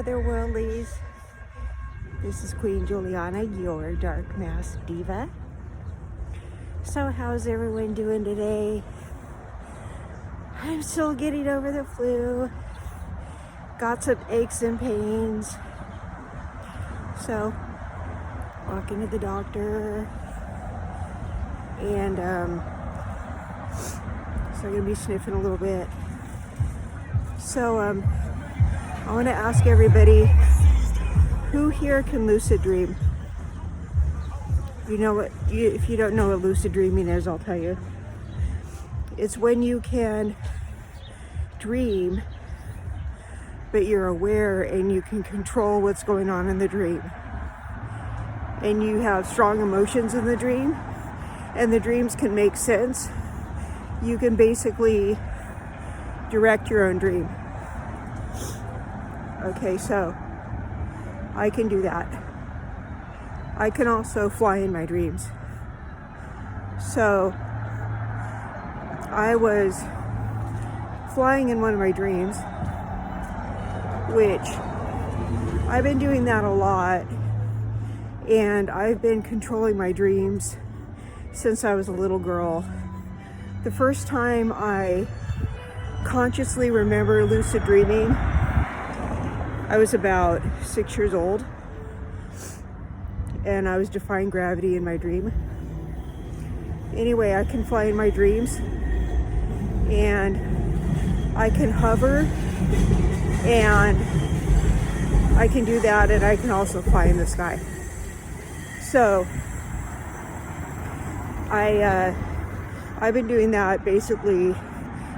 otherworldlies. This is Queen Juliana, your dark mask diva. So how's everyone doing today? I'm still getting over the flu. Got some aches and pains. So, walking to the doctor. And, so I'm gonna be sniffing a little bit. So, I want to ask everybody, who here can lucid dream? You know what? If you don't know what lucid dreaming is, I'll tell you. It's when you can dream, but you're aware and you can control what's going on in the dream. And you have strong emotions in the dream, and the dreams can make sense. You can basically direct your own dream. Okay, so I can do that. I can also fly in my dreams. So I was flying in one of my dreams, which I've been doing that a lot, and I've been controlling my dreams since I was a little girl. The first time I consciously remember lucid dreaming, I was about 6 years old, and I was defying gravity in my dream. Anyway, I can fly in my dreams, and I can hover, and I can do that, and I can also fly in the sky. So I've been doing that basically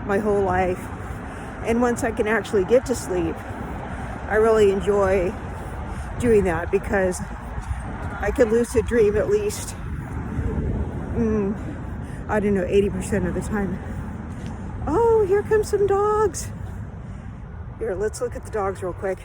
my whole life, and once I can actually get to sleep, I really enjoy doing that because I can lucid dream at least, I don't know, 80% of the time. Oh, here come some dogs. Here, let's look at the dogs real quick.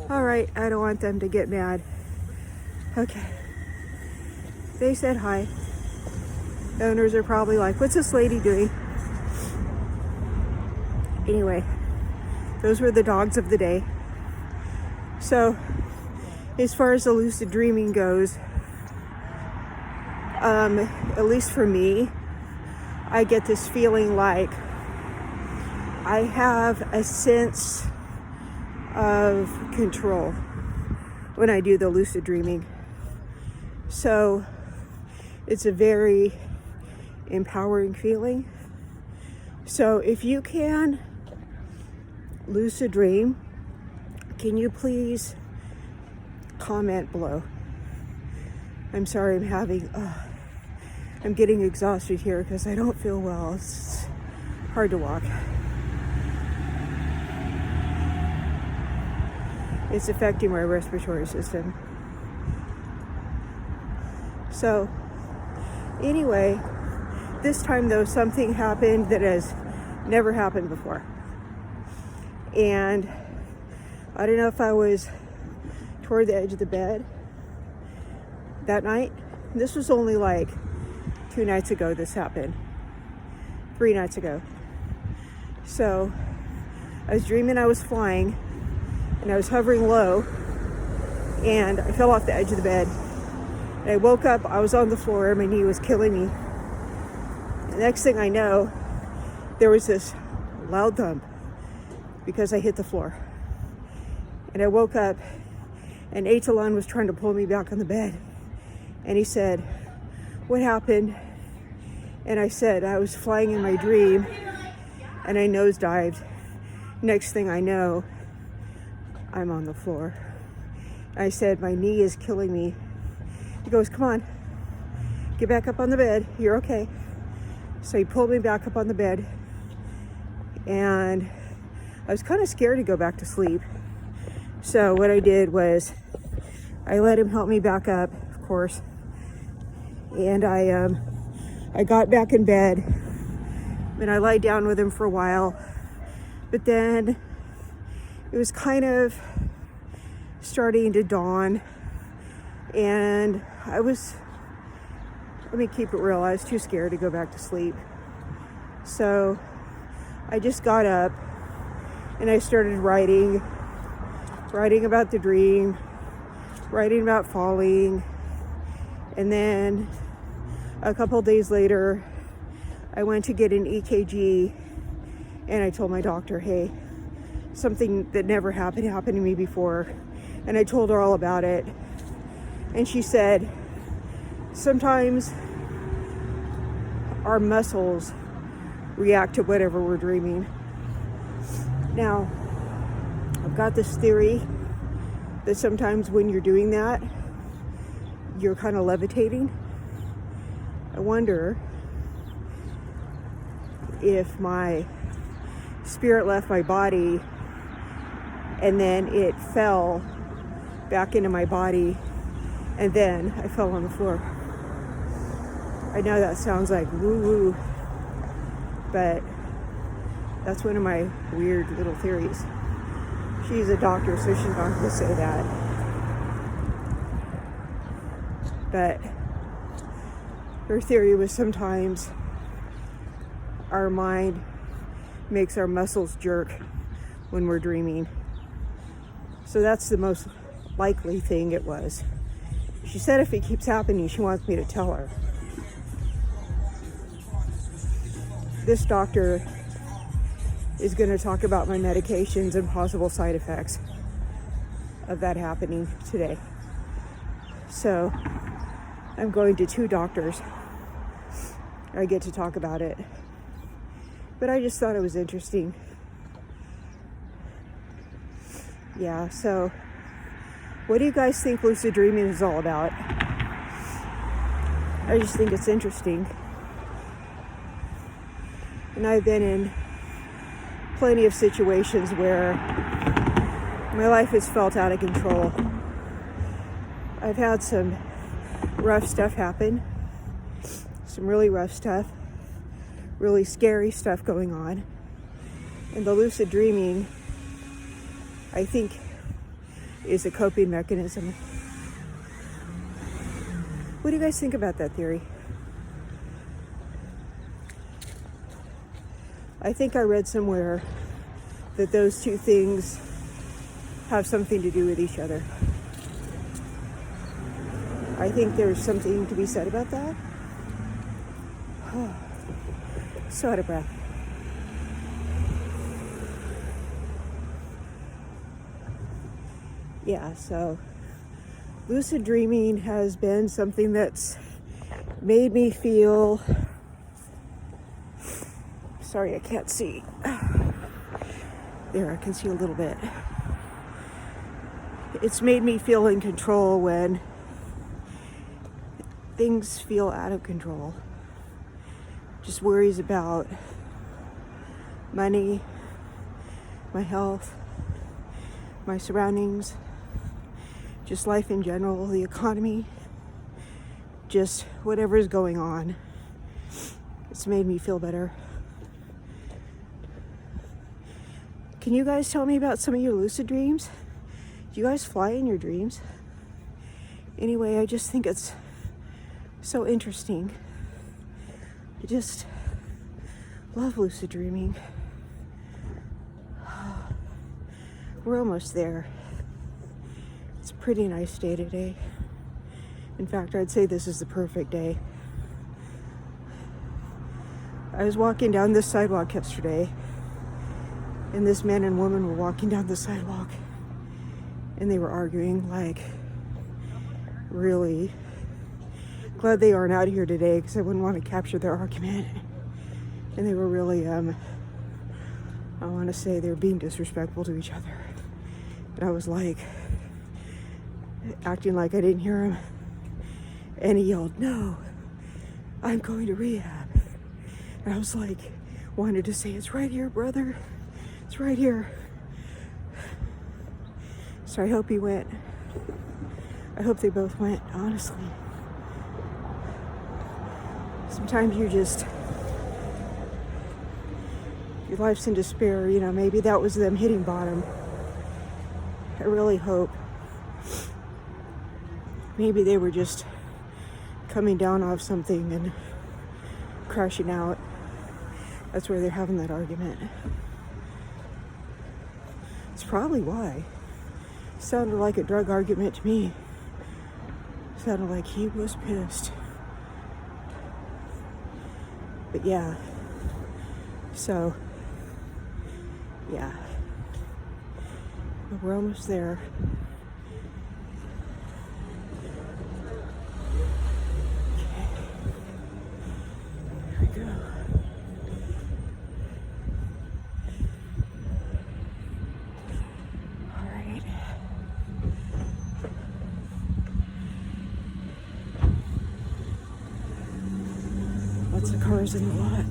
All right, I don't want them to get mad. Okay. They said hi. The owners are probably like, what's this lady doing? Anyway, those were the dogs of the day. So, as far as the lucid dreaming goes, at least for me, I get this feeling like I have a sense of control when I do the lucid dreaming. So it's a very empowering feeling. So if you can lucid dream, can you please comment below? I'm sorry, I'm getting exhausted here because I don't feel well. It's hard to walk. It's affecting my respiratory system. So, anyway, this time though, something happened that has never happened before. And I don't know if I was toward the edge of the bed that night. This was only like 2 nights ago this happened. 3 nights ago. So, I was dreaming I was flying, and I was hovering low, and I fell off the edge of the bed. And I woke up, I was on the floor, my knee was killing me. The next thing I know, there was this loud thump because I hit the floor. And I woke up, and Atalon was trying to pull me back on the bed. And he said, what happened? And I said, I was flying in my dream, and I nosedived. Next thing I know, I'm on the floor. I said, my knee is killing me. He goes, come on, get back up on the bed. You're okay. So he pulled me back up on the bed, and I was kind of scared to go back to sleep. So what I did was I let him help me back up, of course. And I got back in bed and I lied down with him for a while, but then it was kind of starting to dawn, and let me keep it real, I was too scared to go back to sleep. So I just got up and I started writing about the dream, writing about falling. And then a couple days later, I went to get an EKG, and I told my doctor, hey, something that never happened to me before. And I told her all about it. And she said, sometimes our muscles react to whatever we're dreaming. Now, I've got this theory that sometimes when you're doing that, you're kind of levitating. I wonder if my spirit left my body and then it fell back into my body, and then I fell on the floor. I know that sounds like woo-woo, but that's one of my weird little theories. She's a doctor, so she's not going to say that. But her theory was sometimes our mind makes our muscles jerk when we're dreaming. So that's the most likely thing it was. She said if it keeps happening, she wants me to tell her. This doctor is going to talk about my medications and possible side effects of that happening today. So I'm going to 2 doctors. I get to talk about it. But I just thought it was interesting. Yeah, so what do you guys think lucid dreaming is all about? I just think it's interesting. And I've been in plenty of situations where my life has felt out of control. I've had some rough stuff happen, some really rough stuff, really scary stuff going on. And the lucid dreaming, I think, is a coping mechanism. What do you guys think about that theory? I think I read somewhere that those 2 things have something to do with each other. I think there's something to be said about that. So out of breath. Yeah, so lucid dreaming has been something that's made me feel... Sorry, I can't see. There, I can see a little bit. It's made me feel in control when things feel out of control. Just worries about money, my health, my surroundings, just life in general, the economy, just whatever's going on. It's made me feel better. Can you guys tell me about some of your lucid dreams? Do you guys fly in your dreams? Anyway, I just think it's so interesting. I just love lucid dreaming. We're almost there. It's a pretty nice day today. In fact, I'd say this is the perfect day. I was walking down this sidewalk yesterday, and this man and woman were walking down the sidewalk, and they were arguing, like, really. Glad they aren't out here today, because I wouldn't want to capture their argument. And they were really, I want to say they were being disrespectful to each other. And I was like, acting like I didn't hear him. And he yelled, "No, I'm going to rehab." And I was like, wanted to say, "It's right here, brother. It's right here." So I hope he went. I hope they both went, honestly. Sometimes your life's in despair. You know, maybe that was them hitting bottom. I really hope. Maybe they were just coming down off something and crashing out. That's where they're having that argument. It's probably why. It sounded like a drug argument to me. It sounded like he was pissed. But yeah. So, yeah. But we're almost there. Lots of cars in the lot.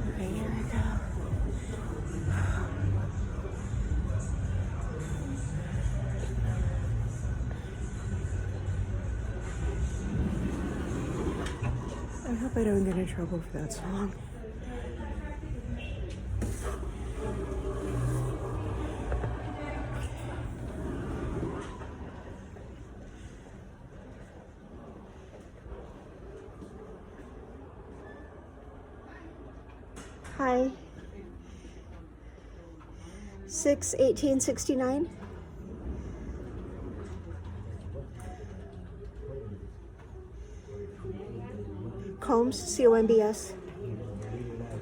Okay, here we go. I hope I don't get in trouble for that song. Hi. 6/18/69. Combs, C-O-M-B-S.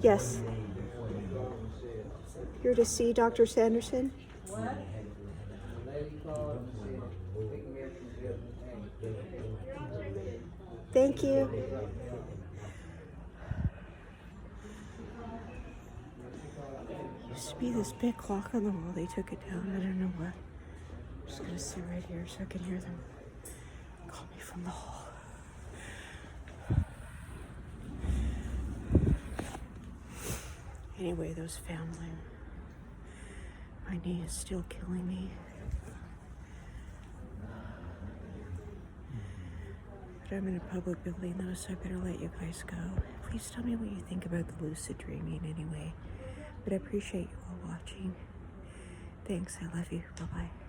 Yes. Here to see Dr. Sanderson. Thank you. Used to be this big clock on the wall. They took it down. I don't know what. I'm just gonna sit right here so I can hear them call me from the hall. Anyway, those family. My knee is still killing me. But I'm in a public building though, so I better let you guys go. Please tell me what you think about the lucid dreaming anyway. But I appreciate you all watching. Thanks, I love you. Bye-bye.